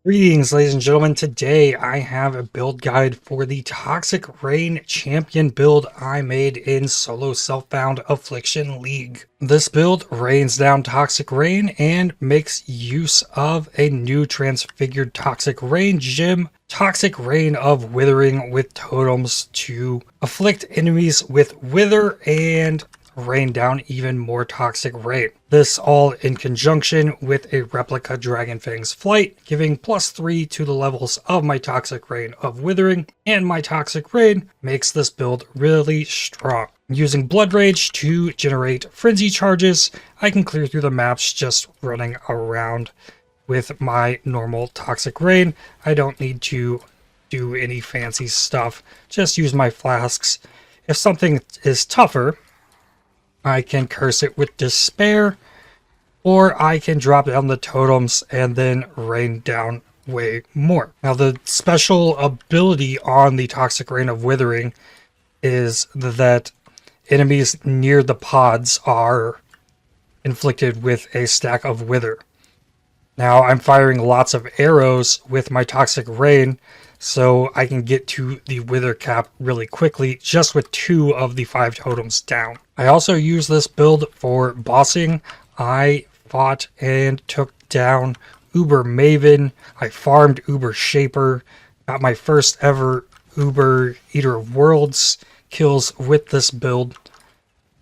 Greetings, ladies and gentlemen. Today I have a build guide for the Toxic Rain champion build I made in solo self-bound Affliction League. This build rains down Toxic Rain and makes use of a new transfigured Toxic Rain gem, Toxic Rain of Withering with totems to afflict enemies with Wither and rain down even more Toxic Rain. This all in conjunction with a replica Dragonfang's Flight, giving +3 to the levels of my Toxic Rain of Withering, and my Toxic Rain makes this build really strong. Using Blood Rage to generate Frenzy charges, I can clear through the maps just running around with my normal Toxic Rain. I don't need to do any fancy stuff, just use my flasks. If something is tougher, I can curse it with Despair, or I can drop down the totems and then rain down way more. Now, the special ability on the Toxic Rain of Withering is that enemies near the pods are inflicted with a stack of Wither. Now, I'm firing lots of arrows with my Toxic Rain, so I can get to the Wither cap really quickly, just with 2 of the 5 totems down. I also use this build for bossing. I fought and took down Uber Maven. I farmed Uber Shaper. Got my first ever Uber Eater of Worlds kills with this build.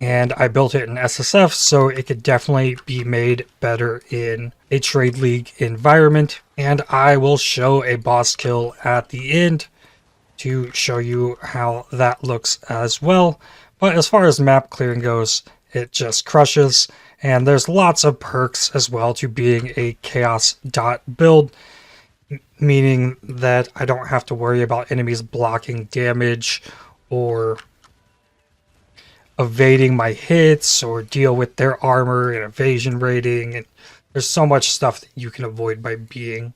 And I built it in SSF, so it could definitely be made better in a trade league environment. And I will show a boss kill at the end to show you how that looks as well. But as far as map clearing goes, it just crushes. And there's lots of perks as well to being a chaos dot build, meaning that I don't have to worry about enemies blocking damage or evading my hits or deal with their armor and evasion rating. And there's so much stuff that you can avoid by being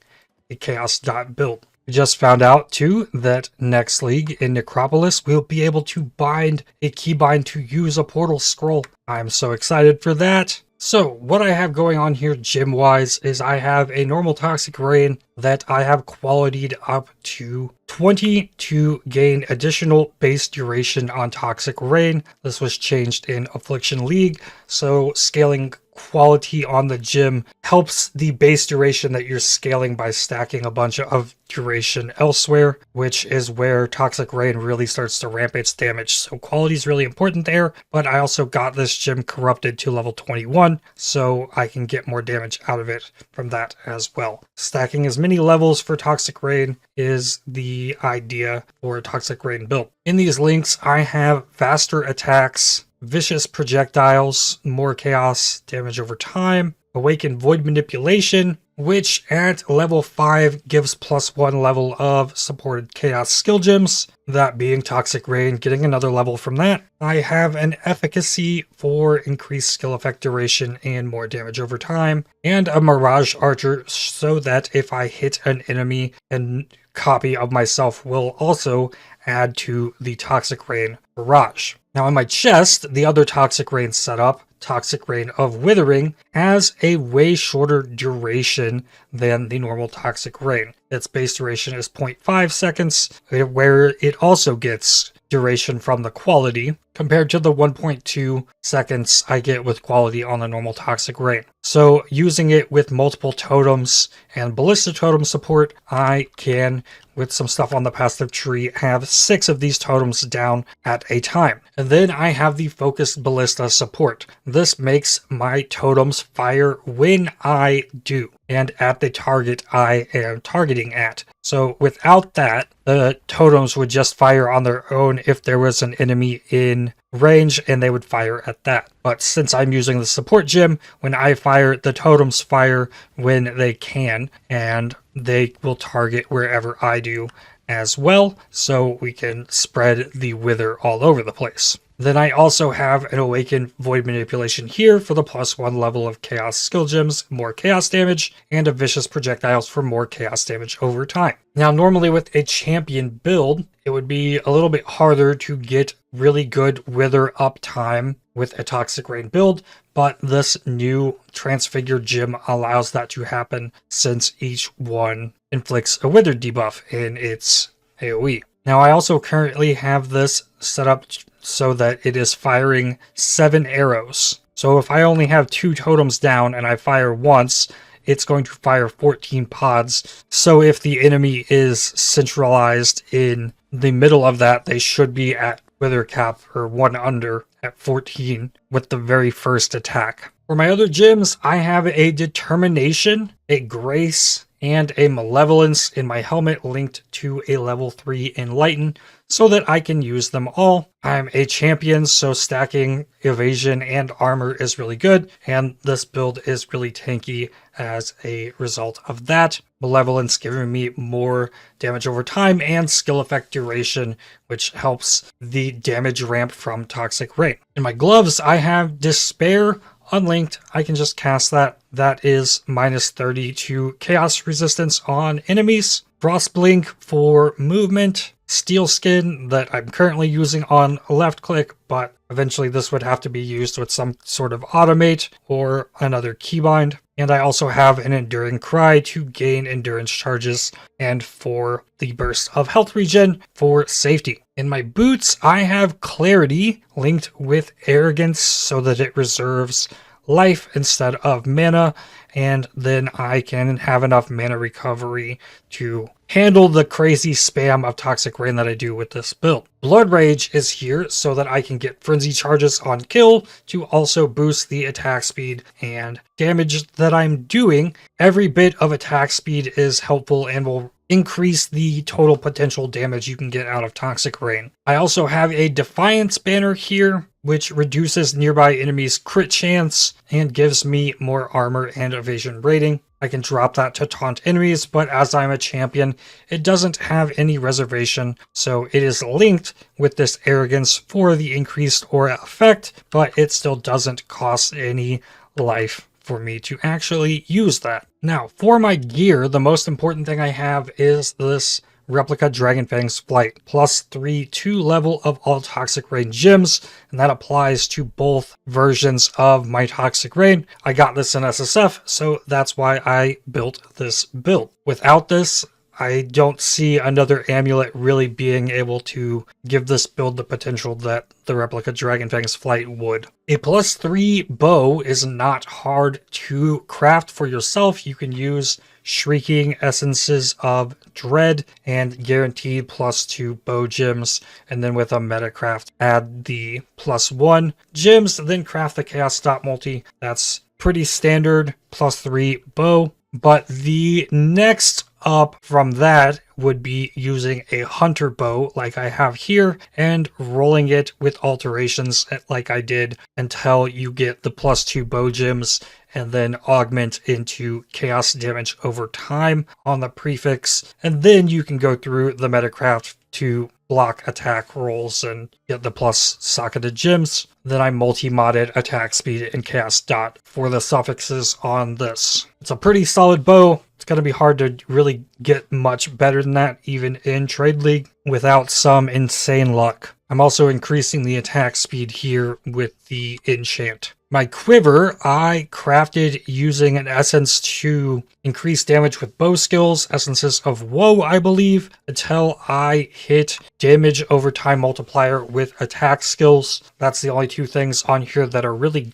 a chaos dot build. We just found out too that next league in Necropolis we'll be able to bind a keybind to use a portal scroll. I'm so excited for that. So what I have going on here gem wise is I have a normal Toxic Rain that I have qualityed up to 20 to gain additional base duration on Toxic Rain. This was changed in Affliction League, so scaling quality on the gem helps the base duration that you're scaling by stacking a bunch of duration elsewhere, which is where Toxic Rain really starts to ramp its damage. So quality is really important there, but I also got this gem corrupted to level 21, so I can get more damage out of it from that as well. Stacking as many levels for Toxic Rain is the idea for a Toxic Rain build. In these links, I have faster attacks, vicious projectiles, more chaos damage over time, awakened void manipulation, which at level 5 gives +1 level of supported chaos skill gems, that being Toxic Rain, getting another level from that. I have an efficacy for increased skill effect duration and more damage over time, and a Mirage Archer so that if I hit an enemy, a copy of myself will also add to the Toxic Rain barrage. Now in my chest, the other Toxic Rain setup, Toxic Rain of Withering, has a way shorter duration than the normal Toxic Rain. Its base duration is 0.5 seconds, where it also gets duration from the quality, compared to the 1.2 seconds I get with quality on the normal Toxic Rain. So using it with multiple totems and Ballista totem support, I can, with some stuff on the passive tree, have 6 of these totems down at a time. And then I have the focused Ballista support. This makes my totems fire when I do, and at the target I am targeting at. So without that, the totems would just fire on their own if there was an enemy in range, and they would fire at that. But since I'm using the support gem, when I fire, the totems fire when they can, and they will target wherever I do as well, so we can spread the Wither all over the place. Then I also have an Awakened Void Manipulation here for the +1 level of Chaos skill gems, more Chaos damage, and a Vicious Projectiles for more Chaos damage over time. Now normally with a champion build, it would be a little bit harder to get really good Wither uptime with a Toxic Rain build, but this new Transfigured gem allows that to happen since each one inflicts a withered debuff in its AoE. Now I also currently have this set up so that it is firing 7 arrows. So if I only have 2 totems down and I fire once, it's going to fire 14 pods. So if the enemy is centralized in the middle of that, they should be at wither cap or 1 under at 14 with the very first attack. For my other gems, I have a Determination, a Grace, and a Malevolence in my helmet linked to a level 3 Enlighten so that I can use them all. I'm a champion, so stacking evasion and armor is really good, and this build is really tanky as a result of that. Malevolence giving me more damage over time and skill effect duration, which helps the damage ramp from Toxic Rain. In my gloves, I have Despair. Unlinked, I can just cast that. That is minus 30 to chaos resistance on enemies. Frostblink for movement. Steel Skin that I'm currently using on left click, but eventually this would have to be used with some sort of automate or another keybind. And I also have an Enduring Cry to gain endurance charges and for the burst of health regen for safety. In my boots, I have Clarity linked with Arrogance so that it reserves life instead of mana, and then I can have enough mana recovery to handle the crazy spam of Toxic Rain that I do with this build. Blood Rage is here so that I can get Frenzy charges on kill to also boost the attack speed and damage that I'm doing. Every bit of attack speed is helpful and will increase the total potential damage you can get out of Toxic Rain. I also have a Defiance banner here, which reduces nearby enemies' crit chance and gives me more armor and evasion rating. I can drop that to taunt enemies, but as I'm a champion, it doesn't have any reservation, so it is linked with this Arrogance for the increased aura effect, but it still doesn't cost any life for me to actually use that. Now, for my gear, the most important thing I have is this Replica Dragonfang's Flight, +3 to level of all Toxic Rain gems, and that applies to both versions of my Toxic Rain. I got this in SSF, so that's why I built this build. Without this, I don't see another amulet really being able to give this build the potential that the Replica Dragonfang's Flight would. A +3 bow is not hard to craft for yourself. You can use Shrieking Essences of Dread and guaranteed +2 bow gems, and then with a metacraft add the +1 gems, then craft the Chaos Dot multi. That's pretty standard +3 bow. But the next up from that would be using a hunter bow like I have here and rolling it with alterations like I did until you get the +2 bow gems and then augment into chaos damage over time on the prefix. And then you can go through the metacraft to block attack rolls and get the plus socketed gems. Then I multi-modded attack speed and chaos dot for the suffixes on this. It's a pretty solid bow. It's going to be hard to really get much better than that even in Trade League without some insane luck. I'm also increasing the attack speed here with the enchant. My quiver, I crafted using an essence to increase damage with bow skills, essences of woe, I believe, until I hit damage over time multiplier with attack skills. That's the only 2 things on here that are really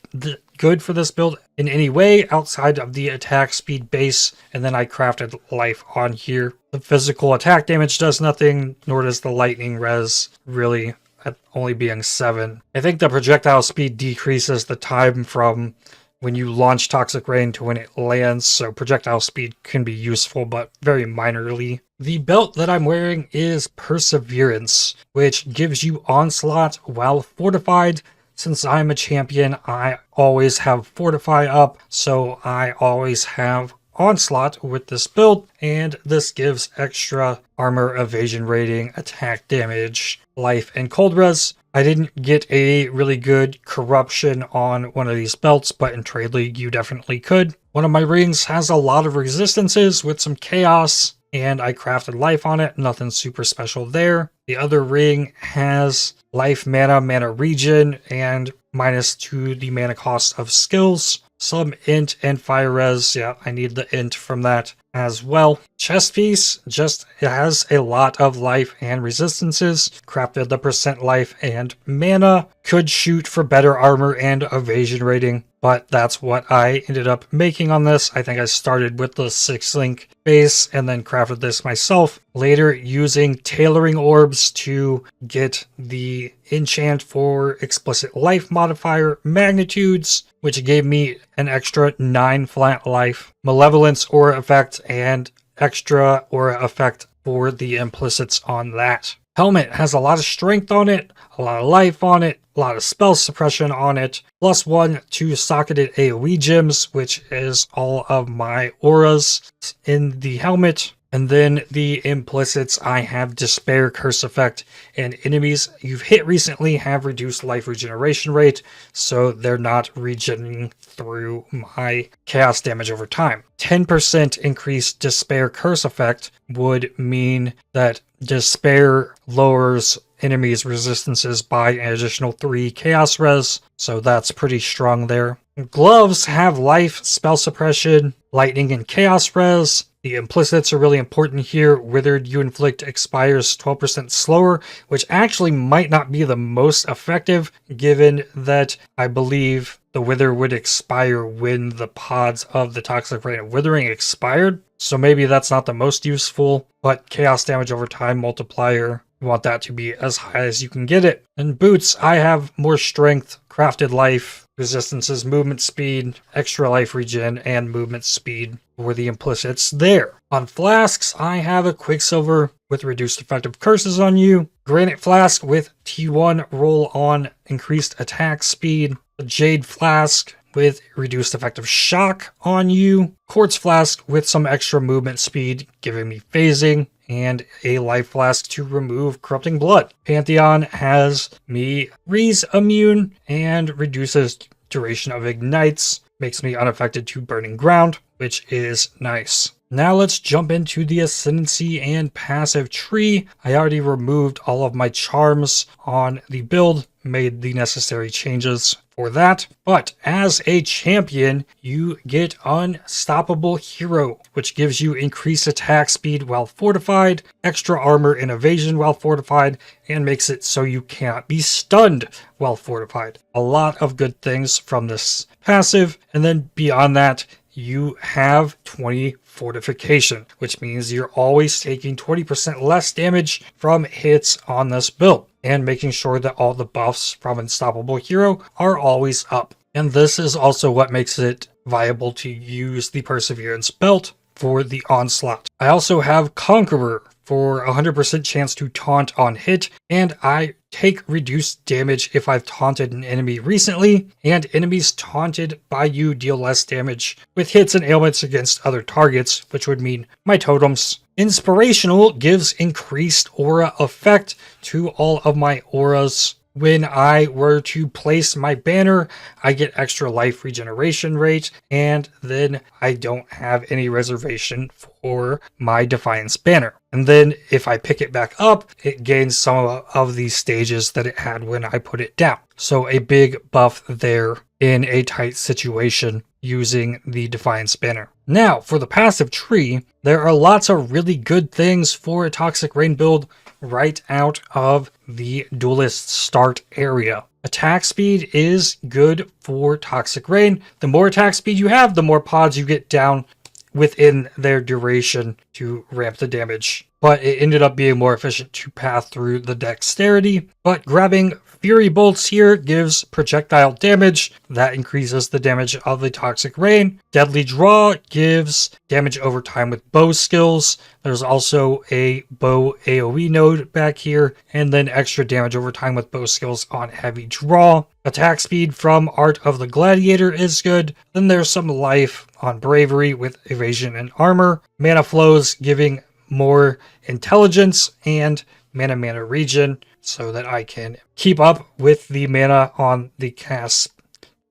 good for this build in any way outside of the attack speed base, and then I crafted life on here. The physical attack damage does nothing, nor does the lightning res really, at only being 7. I think the projectile speed decreases the time from when you launch Toxic Rain to when it lands, so projectile speed can be useful, but very minorly. The belt that I'm wearing is Perseverance, which gives you Onslaught while fortified. Since I'm a champion, I always have Fortify up, so I always have Onslaught with this build, and this gives extra armor, evasion rating, attack damage, life, and cold res. I didn't get a really good corruption on one of these belts, but in Trade League you definitely could. One of my rings has a lot of resistances with some chaos, and I crafted life on it. Nothing super special there. The other ring has life, mana regen, and -2 the mana cost of skills. Some int and fire res. Yeah, I need the int from that. as well. Chest piece just has a lot of life and resistances, crafted the percent life and mana, could shoot for better armor and evasion rating, but that's what I ended up making on this. I think I started with the 6-link base and then crafted this myself, later using tailoring orbs to get the enchant for explicit life modifier magnitudes, which gave me an extra 9 flat life, malevolence aura effect, and extra aura effect for the implicits on that. Helmet has a lot of strength on it, a lot of life on it, a lot of spell suppression on it, +1 to socketed AoE gems, which is all of my auras in the helmet. And then the implicits, I have Despair, Curse Effect, and enemies you've hit recently have reduced life regeneration rate, so they're not regenerating through my chaos damage over time. 10% increased Despair Curse Effect would mean that Despair lowers enemies' resistances by an additional 3 chaos res, so that's pretty strong there. Gloves have life, spell suppression, lightning, and chaos res. The implicits are really important here. Withered you inflict expires 12% slower, which actually might not be the most effective, given that I believe the wither would expire when the pods of the Toxic Rain of Withering expired. So maybe that's not the most useful, but chaos damage over time multiplier, you want that to be as high as you can get it. And boots, I have more strength, crafted life, resistances, movement speed, extra life regen, and movement speed for the implicits there. On flasks, I have a Quicksilver with reduced effective curses on you, Granite Flask with T1 roll on increased attack speed, a Jade Flask with reduced effective shock on you, Quartz Flask with some extra movement speed giving me phasing, and a Life Flask to remove Corrupting Blood. Pantheon has me freeze immune and reduces duration of ignites, makes me unaffected to burning ground, which is nice. Now let's jump into the Ascendancy and passive tree. I already removed all of my charms on the build, made the necessary changes for that. But as a champion, you get Unstoppable Hero, which gives you increased attack speed while fortified, extra armor and evasion while fortified, and makes it so you cannot be stunned while fortified. A lot of good things from this passive, and then beyond that, you have 20 fortification, which means you're always taking 20% less damage from hits on this build, and making sure that all the buffs from Unstoppable Hero are always up. And this is also what makes it viable to use the Perseverance belt for the onslaught. I also have Conqueror for 100% chance to taunt on hit, and I take reduced damage if I've taunted an enemy recently, and enemies taunted by you deal less damage with hits and ailments against other targets, which would mean my totems. Inspirational gives increased aura effect to all of my auras. When I were to place my banner, I get extra life regeneration rate, and then I don't have any reservation for my Defiance banner. And then if I pick it back up, it gains some of the stages that it had when I put it down. So a big buff there in a tight situation using the Defiance banner. Now, for the passive tree, there are lots of really good things for a Toxic Rain build right out of the Duelist start area. Attack speed is good for Toxic Rain. The more attack speed you have, the more pods you get down within their duration to ramp the damage. But it ended up being more efficient to path through the dexterity. But grabbing Fury Bolts here gives projectile damage. That increases the damage of the Toxic Rain. Deadly Draw gives damage over time with bow skills. There's also a bow AoE node back here, and then extra damage over time with bow skills on Heavy Draw. Attack speed from Art of the Gladiator is good. Then there's some life on Bravery with evasion and armor. Mana flows giving more intelligence and mana regen so that I can keep up with the mana on the cast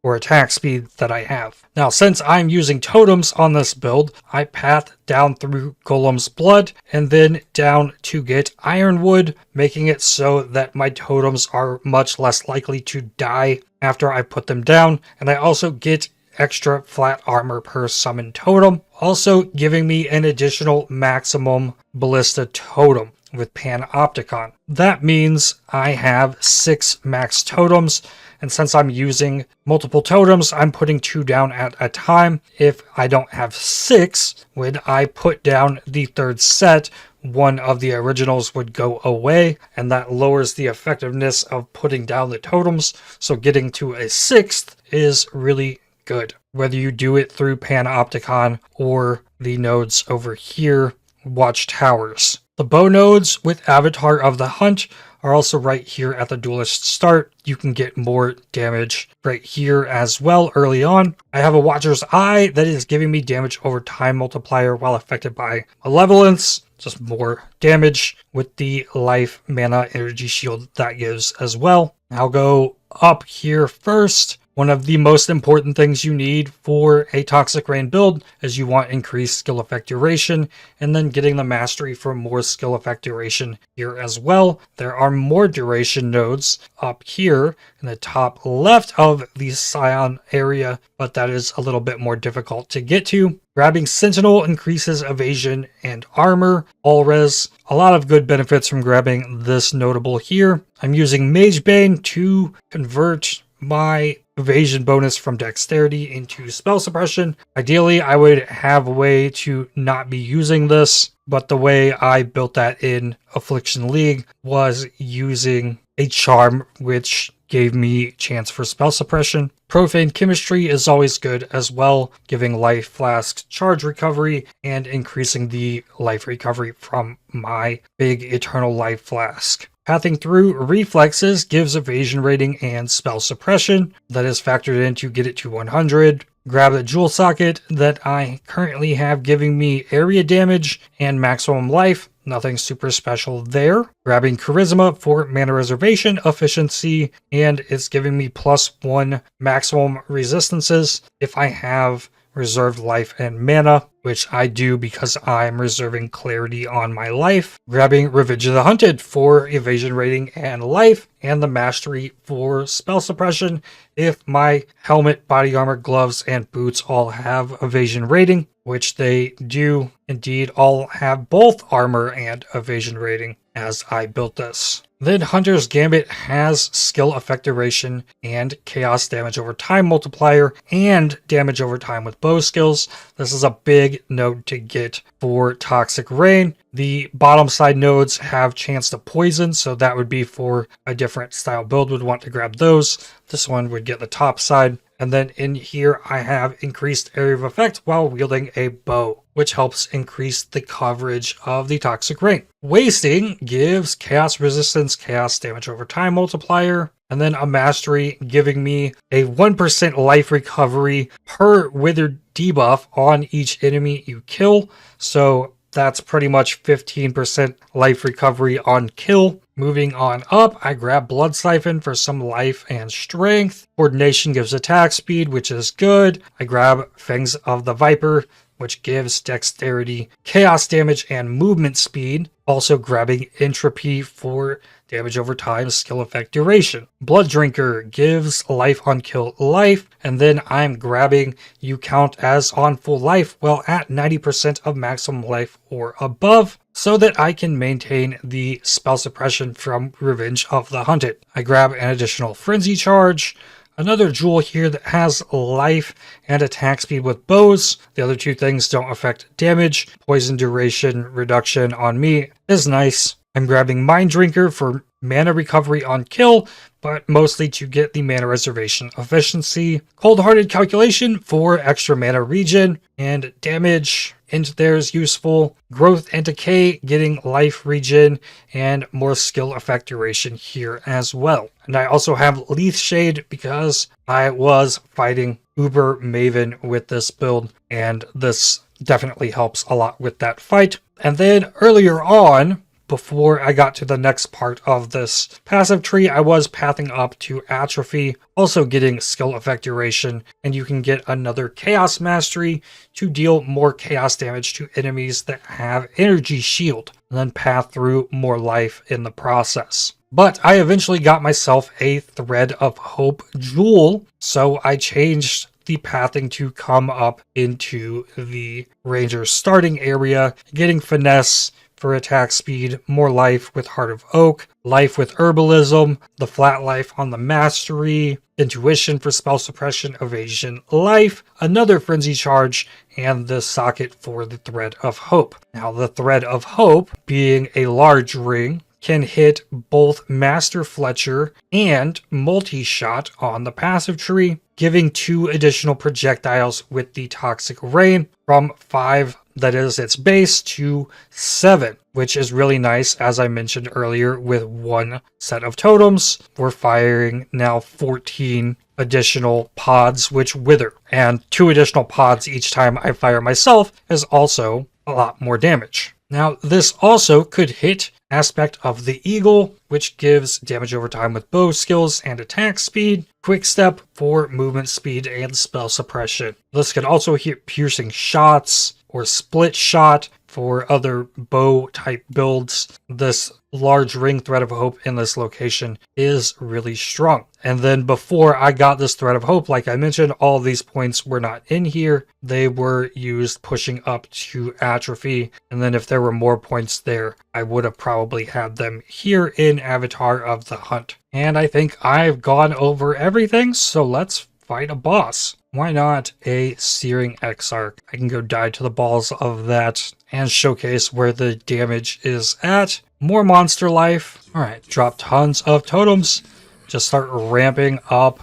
or attack speed that I have. Now, since I'm using totems on this build, I path down through Golem's Blood and then down to get Ironwood, making it so that my totems are much less likely to die after I put them down. And I also get extra flat armor per summon totem, also giving me an additional maximum ballista totem with Panopticon. That means I have 6 max totems, and since I'm using multiple totems, I'm putting 2 down at a time. If I don't have 6, when I put down the third set, one of the originals would go away, and that lowers the effectiveness of putting down the totems, so getting to a 6th is really good. Whether you do it through Panopticon or the nodes over here, Watchtowers. The bow nodes with Avatar of the Hunt are also right here at the duelist start. You can get more damage right here as well early on. I have a Watcher's Eye that is giving me damage over time multiplier while affected by malevolence. Just more damage with the life, mana, energy shield that gives as well. I'll go up here first. One of the most important things you need for a Toxic Rain build is you want increased skill effect duration, and then getting the mastery for more skill effect duration here as well. There are more duration nodes up here in the top left of the Scion area, but that is a little bit more difficult to get to. Grabbing Sentinel increases evasion and armor. All res, a lot of good benefits from grabbing this notable here. I'm using Magebane to convert my evasion bonus from dexterity into spell suppression. Ideally, I would have a way to not be using this, but the way I built that in Affliction League was using a charm which gave me chance for spell suppression. Profane Chemistry is always good as well, giving life flask charge recovery and increasing the life recovery from my big eternal life flask. Pathing through Reflexes gives evasion rating and spell suppression. That is factored in to get it to 100. Grab the Jewel Socket that I currently have giving me area damage and maximum life. Nothing super special there. Grabbing Charisma for mana reservation, efficiency, and it's giving me +1 maximum resistances if I have reserved life and mana, which I do because I'm reserving clarity on my life. Grabbing Revenge of the Hunted for evasion rating and life, and the mastery for spell suppression if my helmet, body armor, gloves, and boots all have evasion rating, which they do indeed all have both armor and evasion rating as I built this. Then Hunter's Gambit has skill effect duration and chaos damage over time multiplier and damage over time with bow skills. This is a big node to get for Toxic Rain. The bottom side nodes have chance to poison, so that would be for a different style build would want to grab those. This one would get the top side. And then in here, I have increased area of effect while wielding a bow, which helps increase the coverage of the Toxic Rain. Wasting gives chaos resistance, chaos damage over time multiplier, and then a mastery giving me a 1% life recovery per withered debuff on each enemy you kill. So that's pretty much 15% life recovery on kill. Moving on up, I grab Blood Siphon for some life and strength. Coordination gives attack speed, which is good. I grab Fangs of the Viper, which gives dexterity, chaos damage, and movement speed. Also grabbing Entropy for damage over time, skill effect duration. Blood Drinker gives life on kill life, and then I'm grabbing you count as on full life while at 90% of maximum life or above, so that I can maintain the spell suppression from Revenge of the Hunted. I grab an additional Frenzy Charge, another jewel here that has life and attack speed with bows. The other two things don't affect damage. Poison duration reduction on me is nice. I'm grabbing Mind Drinker for mana recovery on kill, but mostly to get the mana reservation efficiency. Cold-Hearted Calculation for extra mana regen and damage. Into there is useful. Growth and Decay getting life regen and more skill effect duration here as well. And I also have Leaf Shade because I was fighting Uber Maven with this build, and this definitely helps a lot with that fight. And then earlier on, before I got to the next part of this passive tree, I was pathing up to Atrophy, also getting skill effect duration, and you can get another Chaos Mastery to deal more chaos damage to enemies that have Energy Shield, and then path through more life in the process. But I eventually got myself a Thread of Hope Jewel, so I changed the pathing to come up into the ranger's starting area, getting finesse for attack speed, more life with Heart of Oak, life with Herbalism, the flat life on the mastery, intuition for spell suppression, evasion, life, another frenzy charge, and the socket for the Thread of Hope. Now the Thread of Hope, being a large ring, can hit both Master Fletcher and multi-shot on the passive tree, giving 2 additional projectiles with the Toxic Rain from 5, that is its base, to 7, which is really nice. As I mentioned earlier, with 1 set of totems, we're firing now 14 additional pods which wither, and 2 additional pods each time I fire myself is also a lot more damage. Now this also could hit Aspect of the Eagle, which gives damage over time with bow skills and attack speed, quick step for movement speed and spell suppression. This could also hit piercing shots or split shot for other bow type builds. This large ring Thread of Hope in this location is really strong. And then before I got this Thread of Hope, like I mentioned, all these points were not in here. They were used pushing up to Atrophy. And then if there were more points there, I would have probably had them here in Avatar of the Hunt. And I think I've gone over everything, so let's fight a boss. Why not a Searing Exarch? I can go die to the balls of that and showcase where the damage is at. More monster life. Alright, drop tons of totems. Just start ramping up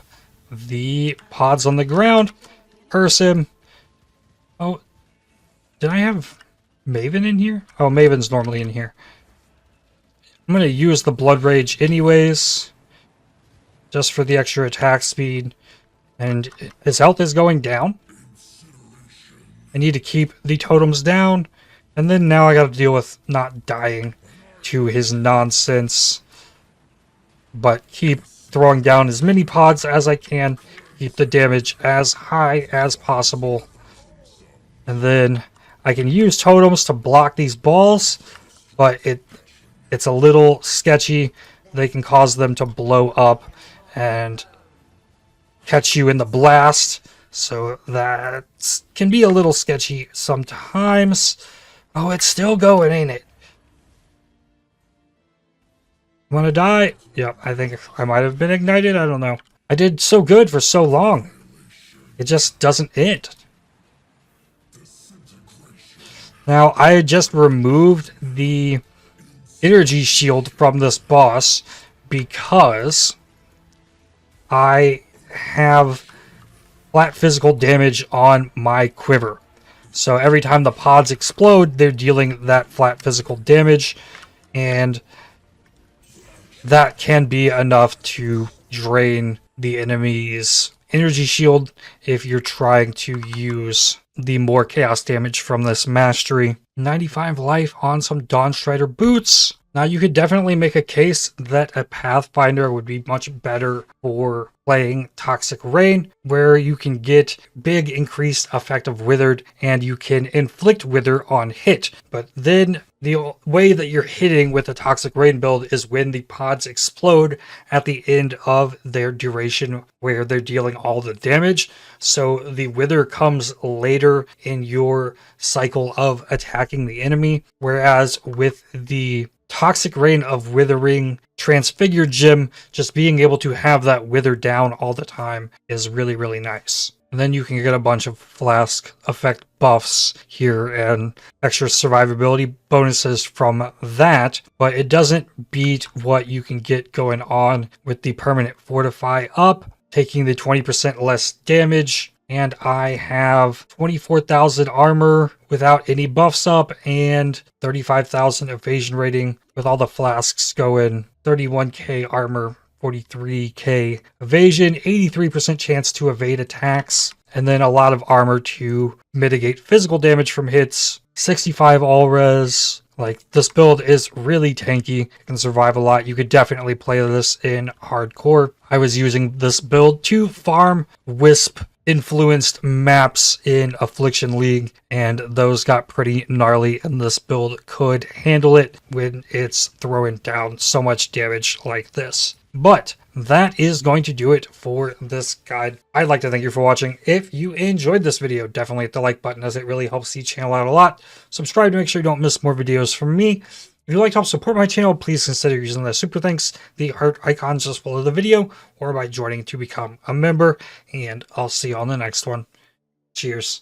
the pods on the ground. Curse him. Oh, did I have Maven in here? Oh, Maven's normally in here. I'm going to use the Blood Rage anyways, just for the extra attack speed. And his health is going down. I need to keep the totems down. And then now I got to deal with not dying to his nonsense. But keep throwing down as many pods as I can. Keep the damage as high as possible. And then I can use totems to block these balls. But it's a little sketchy. They can cause them to blow up and catch you in the blast, so that can be a little sketchy sometimes. Oh, it's still going, ain't it? Wanna die? Yep, I think I might have been ignited, I don't know. I did so good for so long. It just doesn't end. Now, I just removed the energy shield from this boss because I have flat physical damage on my quiver. So every time the pods explode, they're dealing that flat physical damage, and that can be enough to drain the enemy's energy shield if you're trying to use the more chaos damage from this mastery. 95 life on some Dawnstrider boots. Now you could definitely make a case that a Pathfinder would be much better for playing Toxic Rain, where you can get big increased effect of Withered and you can inflict Wither on hit. But then the way that you're hitting with the Toxic Rain build is when the pods explode at the end of their duration, where they're dealing all the damage. So the Wither comes later in your cycle of attacking the enemy, whereas with the Toxic Rain of Withering Transfigured Gem, just being able to have that wither down all the time is really, really nice. And then you can get a bunch of flask effect buffs here and extra survivability bonuses from that, but it doesn't beat what you can get going on with the permanent Fortify up, taking the 20% less damage. And I have 24,000 armor without any buffs up and 35,000 evasion rating with all the flasks going. 31k armor, 43k evasion, 83% chance to evade attacks, and then a lot of armor to mitigate physical damage from hits. 65 all res. Like, this build is really tanky. It can survive a lot. You could definitely play this in hardcore. I was using this build to farm Wisp influenced maps in Affliction League, and those got pretty gnarly, and this build could handle it when it's throwing down so much damage like this. But that is going to do it for this guide. I'd like to thank you for watching. If you enjoyed this video, definitely hit the like button as it really helps the channel out a lot. Subscribe to make sure you don't miss more videos from me. If you'd like to help support my channel, please consider using the super thanks, the heart icons just below the video, or by joining to become a member. And I'll see you on the next one. Cheers.